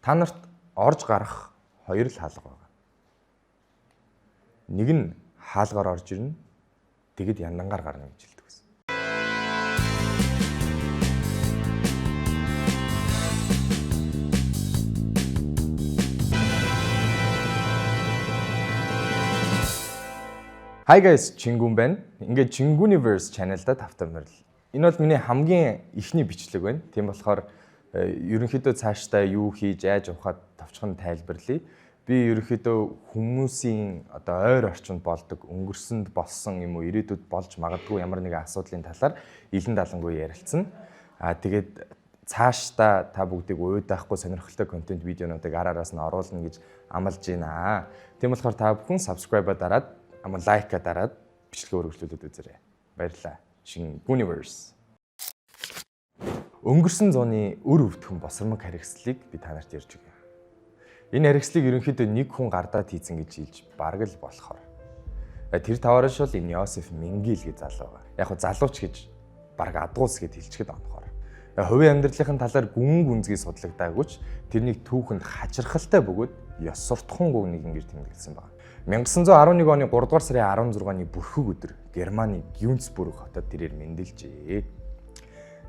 Та нарт орж гарах хоёр л хаалга байна. Нэг нь хаалгаар орж ирнэ. Тэгэд яндангаар гарна гэж хэлдэг байсан. Hi guys, Чингүн байна. Ингээд Чингүниverse channel-да тавтай морил. Энэ бол миний хамгийн ихний бичлэг байна. Тийм болохоор ерөнхийдөө цаашдаа юу хийж, яаж явахад товчхон тайлбарлая. Би ерөнхийдөө хүмүүсийн ойр орчинд болдог, өнгөрсөнд болсон юм уу, ирээдүйд болж магадгүй ямар нэгэн асуудлын талаар илэн далангүй ярилцсан. Тэгээд цаашдаа та бүгдийг уйдаахгүй сонирхолтой контент видеонуудыг араараас нь оруулна гэж амлаж байна. Тийм болохоор та бүхэн subscribe дараад лайка дараад бичлэгээ өргөжлүүлээд үзээрэй. Баярлалаа. Чингүниverse. Өнгөрсөн зууны өр өвдгөн босромог харгислыг би та нарт ярьж өгье. Энэ харгислыг ерөнхийдөө нэг хүн гардаад хийцэн гэж хэлж бараг л болохоор. Тэр таваарш бол энэ Йосеф Менгел гэж залуу байгаа. Яг хөө залууч гэж бараг адгуус гэж хэлчихэд онохоор. Хувийн амьдралын талаар гүн гүнзгий судлагдаагүйч тэрнийг түүхэнд хачирхалтай бөгөөд ёс суртахуунгүй нэг ингэж тэмдэглэсэн байна. 1911 оны 3 дугаар сарын 16-ны бүрхэг өдөр Германы Гюнцбург хотод тэрээр мэндэлжээ.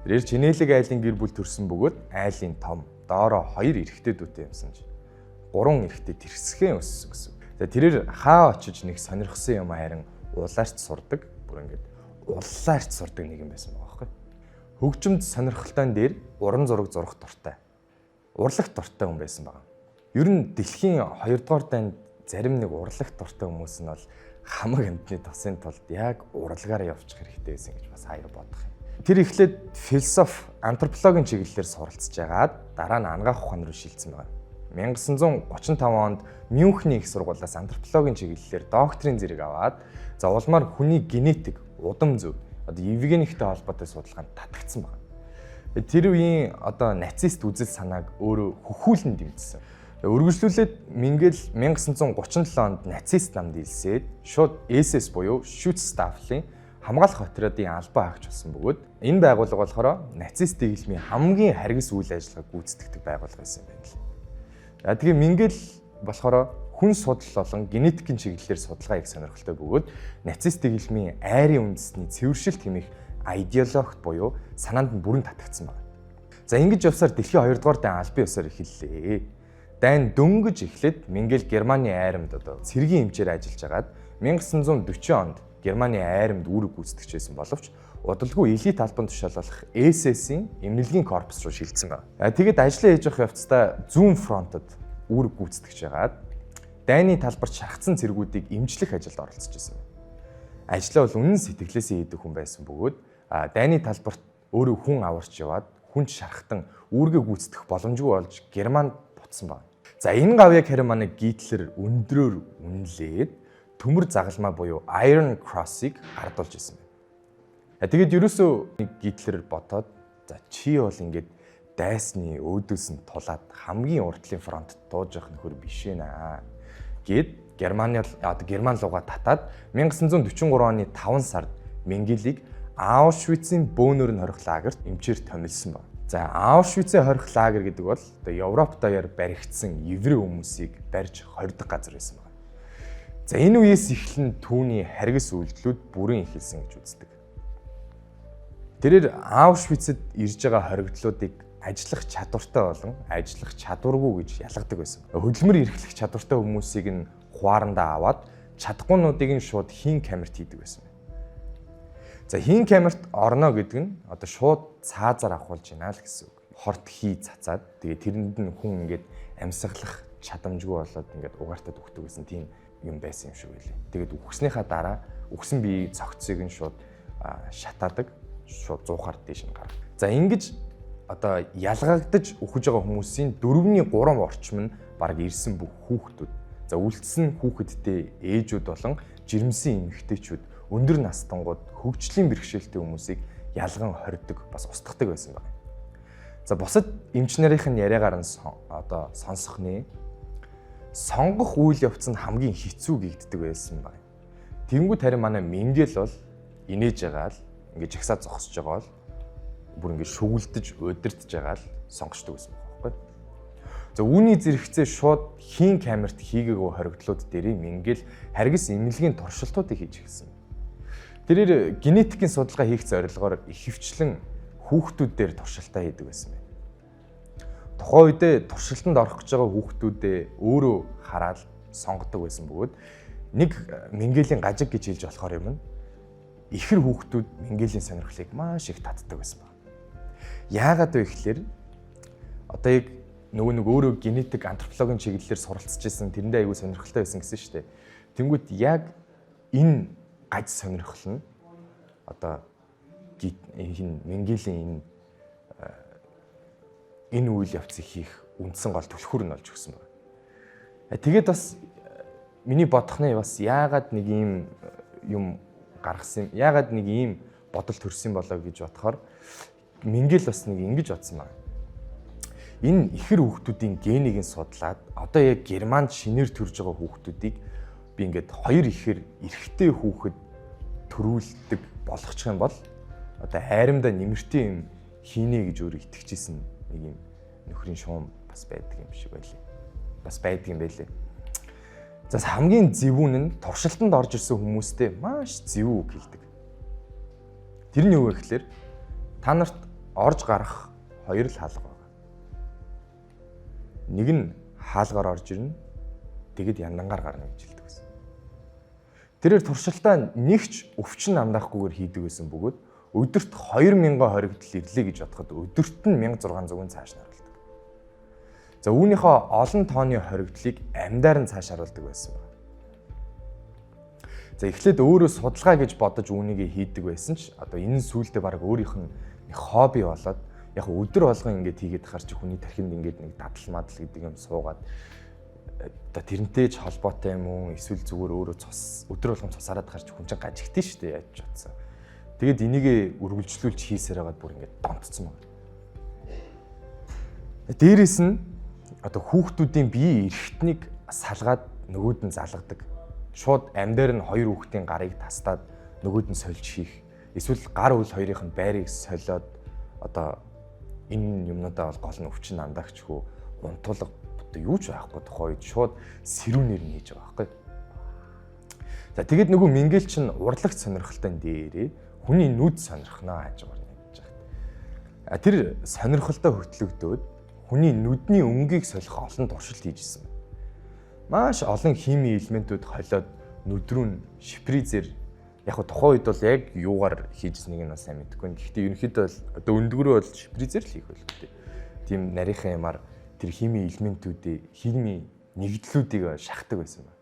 Тэрээр Чинэлэг айлын гэр бүл төрсөн бөгөөд айлын том, доороо 2 эрэгтэй дүүтэй юмсан ч 3 эрэгтэй тэрсгэн өссөн гэсэн. Тэрээр хаа очиж нэг сонирхсан юм харин улаарч сурдаг, бүр ингэж уллаарч сурдаг нэг юм байсан байгаа байхгүй. Хөгжимд сонирхолтой дээр уран зураг зурах дуртай. Урлагт дуртай хүн байсан байгаа. Ер нь дэлхийн 2 дугаар дайнд зарим нэг урлагт дуртай хүмүүс нь бол хамаг амтны тосын тулд яг урлагаараа явчих хэрэгтэй байсан гэж бас хаяа бодох юм. Тэр эхлээд философи, антропологийн чиглэлээр суралцж байгаад дараа нь ангаах ухаан руу шилжсэн байна. 1935 онд Мюнхний их сургуулиас антропологийн чиглэлээр докторийн зэрэг аваад за улмаар хүний генетик, удам зөв, евгениктэй холбоотой судалгаанд татагдсан байна. Тэр үеийн нацист үзэл санааг өөрөө хөхүүлэн дэмжсэн. Үргэлжлүүлээд Менгел 1937 онд нацист намд илсээд шууд СС буюу Schutzstaffelийн хамгаалах отрядын албан хаагч болсон бөгөөд энэ байгууллага болохоор нацист дэглэмийн хамгийн харгас үйл ажиллагааг гүйцэтгэдэг байгууллага байсан юм байна. Тэгээ Менгел болохоор хүн судал болон генетикийн чиглэлээр судалгаа хийх сонирхолтой бөгөөд нацист дэглэмийн айрын үндэсний цэвэршилт хэмээх идеологт буюу санаанд нь бүрэн татагдсан байна. За ингэж явсаар дэлхийн 2 дугаар дайн албан ёсоор эхэллээ. Дайн дөнгөж эхлээд Менгел Германы айрамд цэргийн эмчээр ажиллаж агаад 1940 онд Германы айрамд үүрэг гүйцэтгэж байсан боловч удалгүй элит албан тушаалах СС-ийн эмнэлгийн корпус руу шилжсэн байна. Тэгээд ажлаа хийж явах явцдаа зүүн фронтод үүрэг гүйцэтгэж агаад дайны талбарт шархсан цэргүүдийг эмчлэх ажилд оролцож байсан. Ажлаа бол үнэн сэтгэлээсээ хийдэг хүн байсан бөгөөд дайны талбарт өөрөө хүн аварч яваад хүнч шархтан үүргээ гүйцэтгэх боломжгүй болж Германд буцсан байна. За энэ гавьяг харин манай Гитлер өндрөөр үнэлээд төмөр загалмаа буюу Iron Cross-ыг ардуулж ирсэн байна. Тэгээд ерөөсөө Гитлер бодоод за чи бол ингээд дайсны өөдөөс нь тулаад хамгийн урдлын фронтод дууж явах нөхөр биш ээ гэд Герман руугаа татаад 1943 оны 5 сард Менгелийг Аушвицийн бөөнөр нь хорих лагерт эмчээр томилсон байна. За Аушвицийн хорих лагер гэдэг бол Европ даяар баригдсан еврей хүмүүсийг барьж хордог газар байсан байна. За энэ үеэс эхлэн түүний харгас үйлдэлүүд бүрэн эхэлсэн гэж үздэг. Тэрээр Аушвицэд ирж байгаа хоригдлуудыг ажиллах чадвартай болон ажиллах чадваргүй гэж ялгадаг байсан. Хөдөлмөр эрхлэх чадвартай хүмүүсийг нь хуарандаа аваад чадахгүйнуудыг нь шууд хийн камерт хийдэг байсан. За хийн камерт орно гэдэг нь шууд цаазаар авахулж байна л гэсэн үг. Хорт хий цацаад тэгээ тэрэнд нь хүн ингээд амьсгалах чадамжгүй болоод ингээд угаартад өгдөг гэсэн тийм юм байсан юм шиг байлээ. Тэгээд үхснийхаа дараа үхсэн биеийн цогцыг нь шууд шатаадаг, шууд зуухаар дээш нь гарна. За ингэж ялгагдаж үхэж байгаа хүмүүсийн 4-ний 3 орчим нь баг ирсэн бүх хүүхдүүд. За үлдсэн хүүхэдтэй ээжүүд болон жирэмсэн эмэгтэйчүүд өндөр настангууд хөгжлийн бэрхшээлтэй хүмүүсийг ялган хордог бас устгадаг байсан байна. За бусад эмч нарын яриагаар нь сонсох нэ сонгох үйл явц нь хамгийн хэцүү гэгддэг байсан байна. Тэнгүүд харин манай Менгел бол инээж байгаа л ингээд жагсаа зогсож байгаа бол бүр ингээд шүглдэж удирдах байгаа л сонгочдөг байсан байхгүй. За үүний зэрэгцээ шууд хийн камерт хийгээгүй хоригдлууд дээр Менгель харгас эмнэлгийн туршилтуудыг хийж эхэлсэн. Тэрээр генетикийн судалгаа хийх зорилгоор ихэвчлэн хүүхдүүд дээр туршилтаа хийдэг байсан байна. Тухайн үедээ туршилтанд орох гэж байгаа хүүхдүүдээ өөрөө хараад сонгодог байсан бөгөөд нэг Менгелийн гажиг гэж хэлж болохоор юм нь ихэр хүүхдүүд Менгелийн сонирхлыг маш их татдаг байсан байна. Яагаад вэ гэхээр одоо яг нэг өөрөө генетик антропологийн чиглэлээр суралцж байсан тэрэндээ аягүй сонирхолтой байсан гэсэн шүү дээ. Тэнгүүт яг энэ гаж сонирхол нь одоо энэ Менгелийн энэ үйл явцыг хийх үндсэн гол түлхүүр нь болж өгсөн байна. Тэгээд бас миний бодохны бас яагаад нэг ийм юм гаргасан юм, яагаад нэг ийм бодол төрсөн болоо гэж бодохоор Менгель бас нэг ингэж бодсон байна. Энэ ихэр хүүхдүүдийн генийг судлаад одоо яг Германд шинээр төрж байгаа хүүхдүүдийг би ингээд хоёр ихэр эрэгтэй хүүхэд төрүүлдэг болгочих юм бол одоо хайрамдаа нэмэртэй юм хийнэ гэж өөрөө итгэжсэн нэг юм нөхрийн шуум бас байдаг юм шиг байлээ. Бас байдаг юм байлээ. За хамгийн зөвүүн нь туршилтанд орж ирсэн хүмүүстэй маш зөв үг хэлдэг. Тэр нь юу вэ гэхээр та нарт орж гарах хоёр л хаалга байна. Нэг нь хаалгаар орж ирнэ. Тэгэд яндангаар гарна гэж хэлдэг байсан. Тэрээр туршилтаа нэгч өвчин амдаахгүйгээр хийдэг байсан бөгөөд өдөрт 2000 хоригдол ирлээ гэж бодоход өдөрт нь 1600-ын цааш наруулдаг. За үүнийхээ олон тооны хоригдлыг амьдаар нь цааш харуулдаг байсан байна. За эхлээд өөрөө судалгаа гэж бодож үүнийг хийдэг байсан ч одоо энэ сүултээ баг өөрийнх нь нэг хобби болоод яг өдөр болгон ингэж хийгээд хар чи хүний тархинд ингэж нэг дадал мадал гэдэг юм суугаад одоо тэрнтэй ч холбоотой юм уу эсвэл зүгээр өөрөө цус өдөр болгон цус хараад гарч хүн чинь гажигдсан шүү дээ яаж ч утсан. Тэгэд энийг үргэлжлүүлж хийсээр байгаад бүр ингэж донтцсон байна. Дээрээс нь одоо хүүхдүүдийн бие эрхтнийг салгаад нөгөөд нь залгадаг. Шууд амьдаар нь хоёр хүүхдийн гарыг тастаад нөгөөд нь сольж хийх. Эсвэл гар үл хоёрын нь байрыг солиод одоо энэ юмнуудаа бол гол нь өвчин андаагчгүй унтуулга одоо юу ч байхгүй тухайд шууд сэрүүнээр нь хийж байгаа байхгүй. За тэгэд нөгөө Менгель чинь урлагт сонирхолтой дээрээ хүний нүд сонирхноо хажуугаар нэгж байгаа. Тэр сонирхолтой хөтлөгдөөд хүний нүдний өнгийг солих олон туршилт хийжсэн. Маш олон химийн элементүүд холиод нүд рүү шприцээр яг го тухайн үед бол яг юугаар хийжсэнийг нь бас сайн мэдэхгүй. Гэхдээ ерөнхийдөө бол одоо өндгөрөө бол шприцээр л хийх байлгүй. Тийм нарийнхан юмар тэр химийн элементүүдээ химийн нэгдлүүдийг шахдаг байсан байна.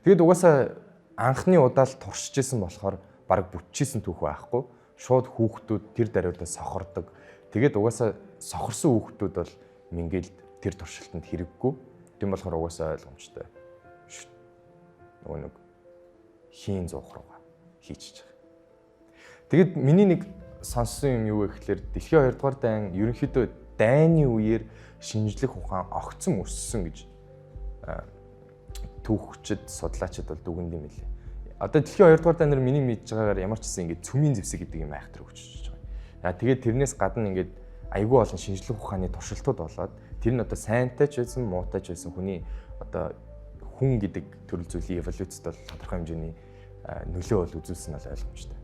Тэгэд угаасаа анхны удаа л туршижсэн болохоор баг бүтчихсэн түүх байхгүй. Шууд хүүхдүүд тэр даруйдаа сохордог. Тэгэд угаасаа сохорсон хүүхдүүд бол Менгельд тэр туршилтанд хэрэггүй. Тийм болохоор угаасаа ойлгомжтой. Нөгөө нэг хийн зуух руугаа хийчихэж байгаа. Тэгэд миний нэг сонссон юм юу вэ гэхээр дэлхийн 2 дугаар дайн ерөнхийдөө дайны үеэр шинжлэх ухаан огцом өссөн гэж түүхчид судлаачид бол дүгнэд юм билээ. Одоо дэлхийн 2 дугаар дайнаар миний мэдж байгаагаар ямар ч гэсэн ингэ цөмийн зэвсэг гэдэг юм айхтар өгчөж байгаа. Тэгээд тэрнээс гадна ингээд айгүй олон шинжлэх ухааны туршилтууд болоод тэр нь одоо сайнтай ч байсан, муутай ч байсан хүний одоо хүн гэдэг төрөл зүйлийн эволюцид бол тодорхой хэмжээний нөлөө бол үзүүлсэн нь ойлгомжтой.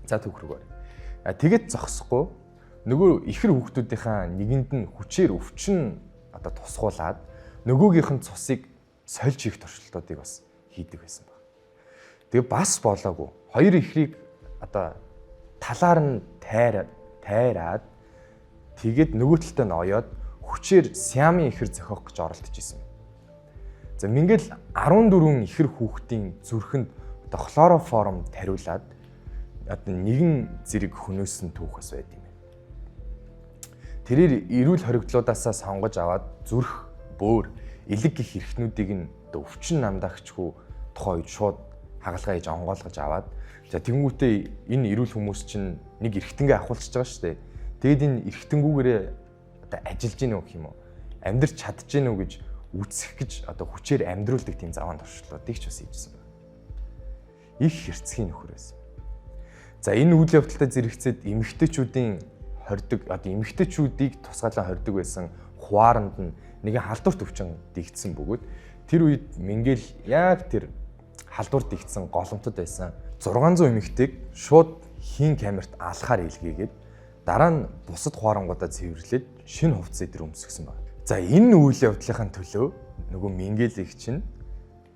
За түүх рүү оръё. Тэгэд зогсохгүй нөгөө ихэр хүүхдүүдийнхаа нэгэнд нь хүчээр өвчин одоо тусгуулад нөгөөгийнх нь цусыг сольж хийх туршилтуудыг бас хийдэг байсан баг. Тэгээ бас болоогүй. Хоёр ихрийг одоо талаар нь тайраад тэгээд нөгөө талтай нь оёод хүчээр Сиамын ихэр зохиох гэж оролдож исэн. За Менгель 14 ихэр хүүхдийн зүрхэнд одоо хлороформ тариулаад одоо нэгэн зэрэг хөнөөсөн түүх бас байд юм. Тэрээр эрүүл хоригдлуудаасаа сонгож аваад зүрх, бөөр, элэг гэх эрхтнүүдийг нь одоо өвчин намдагчгүй тухай шууд хагалгаа хийж онгойлгож аваад за тэнгуүтээ энэ эрүүл хүмүүс чинь нэг эрхтэнгээ ахуулчихж байгаа шүү дээ. Тэгэд энэ эрхтэнгүүгээрээ одоо ажиллаж гинэ үү гэх юм уу? Амьдрч чадж гинэ үү гэж үсэх гэж одоо хүчээр амьдруулдаг тийм заван туршилтуудыг ч бас хийжсэн байна. Их хэрцгий нөхөр байсан. За энэ үйл явдалтай зэрэгцээд эмэгтэйчүүдийн хордог одоо эмэгтэйчүүдийг тусгаалan хордог байсан хуааранд нь нэгэн халдварт өвчин дэгдсэн бөгөөд тэр үед Менгель яг тэр халдварт дэгдсэн голомтод байсан 600 эмэгтэйг шууд хийн камерт алхахаар илгээгээд дараа нь бусад хуарангуудаа цэвэрлээд шинэ хувцас дээр өмсгсөн байна. За энэ үйл явдлын төлөө нөгөө Менгелийг чинь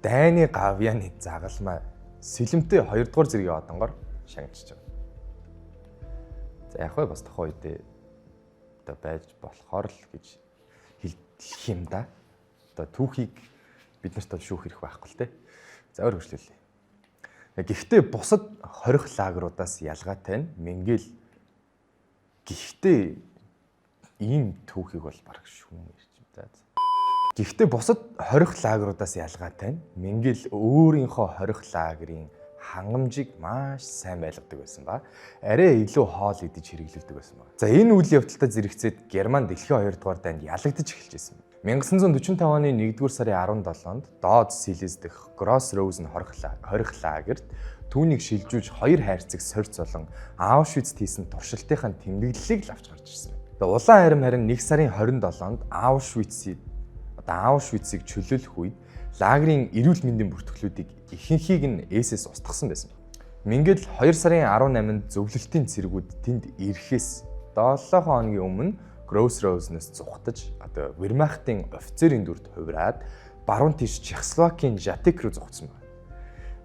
дайны гавьяаны загалмай сэлэмтэй 2 дугаар зэргийн одонгоор шагнажж байгаа. За яг хөө бас тохоо үедээ одоо байж болохоор л гэж хэлэх юм да. Одоо түүхийг бид нарт шүүх хэрэг байхгүй л те. За өөр хөршлүүлээ. Гэхдээ бусад хорих лагеруудаас ялгаатай нь Менгель гэхдээ ийм түүхийг бол бараг шүүн ирж юм да. Гэхдээ бусад хорих лагеруудаас ялгаатай нь Менгель өөрийнхөө хорих лагерын хангамжийг маш сайн байлгадаг байсан ба арай илүү хоол идэж хэрэглэдэг байсан ба. За энэ үйл явдалтай зэрэгцээд Герман дэлхийн 2 дугаар дайнд ялагдаж эхэлж байсан. 1945 оны 1-р сарын 17-нд Дод Силез дэх Гросс Роузен хорих лагерт түүнийг шилжүүлж 2 хайрцаг сорьц болон Аушвиц хийсэн туршилтынхаа тэмдэглэлийг л авч гарч ирсэн. Тэгээ улаан арим харин 1 сарын 27-нд Аушвицийг чөлөөлөх үед лагерын эрүүл мэндийн бүртгэлүүдийг ихэнхийг нь ээсээс устгасан байсан. Менгель 2 сарын 18-нд зөвлөлтийн цэргүүд тэнд ирэхээс 7 хоногийн өмнө Гросс Роузнаас зүхтаж одоо Вермахтын офицерийн дүрд хувираад баруун тийш Чехословакийн Жатек руу зүхтсан байна.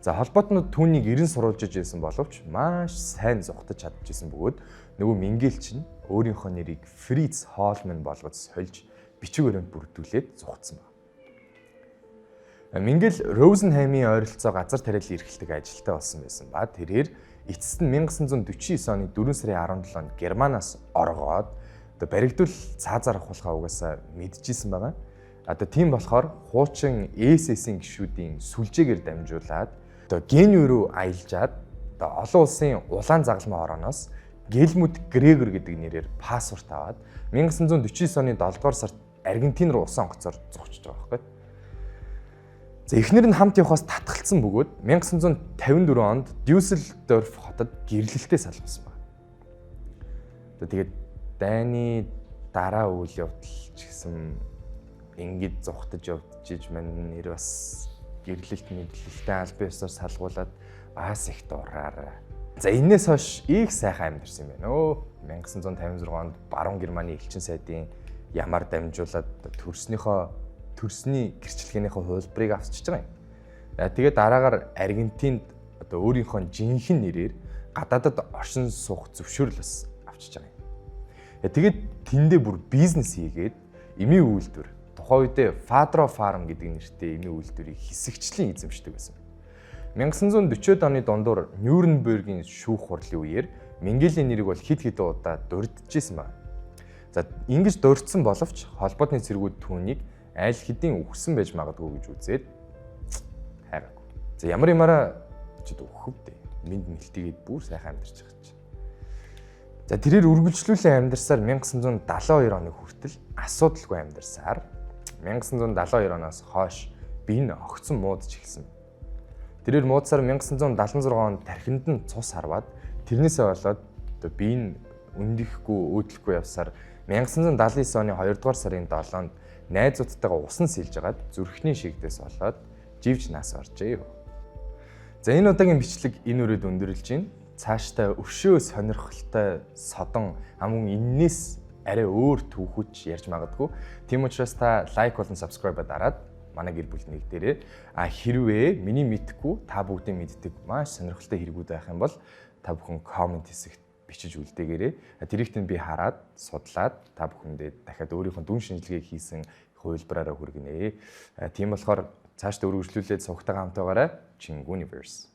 За холбоотнууд түүнийг 90 сурвалжиж байсан боловч маш сайн зүхтаж чадчихсан бөгөөд нөгөө Менгель чинь өөрийнхөө нэрийг Фриц Холман болгож сольж бичиг баримт бүрдүүлээд зүхтсан байна. Менгель Розенхаймын ойролцоо газар тариалан эрхэлдэг ажилтай болсон байсан ба тэрээр эцэст нь 1949 оны 4 сарын 17-нд Германаас оргоод одоо баригдвал цаазаар авахулхаа угаасаа мэдчихсэн байгаа. Одоо тийм болохоор хуучин СС-ийн гишүүдийн сүлжээгээр дамжуулаад одоо Генуй рүү аялжаад одоо олон улсын улаан загалмай орооноос Гельмут Грегор гэдэг нэрээр паспорт аваад 1949 оны 7 дугаар сард Аргентин руу усан онгоцоор зогсож байгаа байхгүй. За эхнэр нь хамт явахаас татгалцсан бөгөөд 1954 онд Дюссельдорф хотод гэрлэлтээ салгасан байна. Тэгээд дайны дараа үйл явдал ч гэсэн ингэж зүхтаж явдаж мань нэр бас гэрлэлт мэдлэлтэй аль биесээр салгуулад бас их дураараа. За энэс хойш их сайхан амьдэрсэн юм байна. 1956 онд баруун Германы элчин сайдын ямар дамжуулаад төрсний гэрчлэгээнийхээ хувилбарыг авчиж байгаа юм. Тэгээд дараагаар Аргентинд одоо өөрийнхөө жинхэнэ нэрээр гадаадад оршин суух зөвшөөрөл бас авчиж байгаа юм. Тэгээд тэндээ бүр бизнес хийгээд эмийн үйлдвэр тухайн үедээ Fadro Farm гэдэг нэртэй эмийн үйлдвэрийг хэсэгчлэн эзэмшдэг байсан. 1940-од оны дундуур Нюрнбергийн шүүх хурлын үеэр Менгелийн нэрийг бол хэд хэдэн удаа дурдчихсан байна. За ингэж дурдсан боловч холбоотны цэргүүд түүнийг аль хэдийн үхсэн байж магадгүй гэж үзээд хайгаагүй. За ямар юмараа чид өгөхөвдөө минь мэлтийгээд бүр сайхан амьдарч байгаа ч. За тэрээр үргэлжлүүлэн амьдарсаар 1972 оны хүртэл асуудалгүй амьдарсаар 1972 оноос хойш би энэ огцон муудж эхэлсэн. Тэрээр муудсаар 1976 онд тархинд нь цус харваад тэрнээсээ болоод одоо би энэ өндөхгүй өөдлөхгүй явсаар 1979 оны 2 дугаар сарын 7-нд найзуудтайгаа усан сэлж агаад зүрхний шигдээс болоод живж нас оржээ. За энэ удаагийн бичлэг энэ үрээд өндөрлж байна. Цаашдаа өшөө сонирхолтой содон амун эннээс арай өөр түүхүүч ярьж магадгүй. Тийм учраас та лайк болон subscribe дараад манай гэр бүл нэгдээрээ хэрвээ миний мэдхгүй та бүгдийн мэддэг маш сонирхолтой хэрэгүүд байх юм бол та бүхэн комент хэсэгт бичиж үлдээгээрэй. Тэрийгт нь би хараад судлаад та бүхэндээ дахиад өөрийнхөө дүн шинжилгээ хийсэн хувилбараараа хүргэнэ. Тийм болохоор цаашдаа үргэлжлүүлээд сувгтайгаа хамт байгаарай. Ching Universe.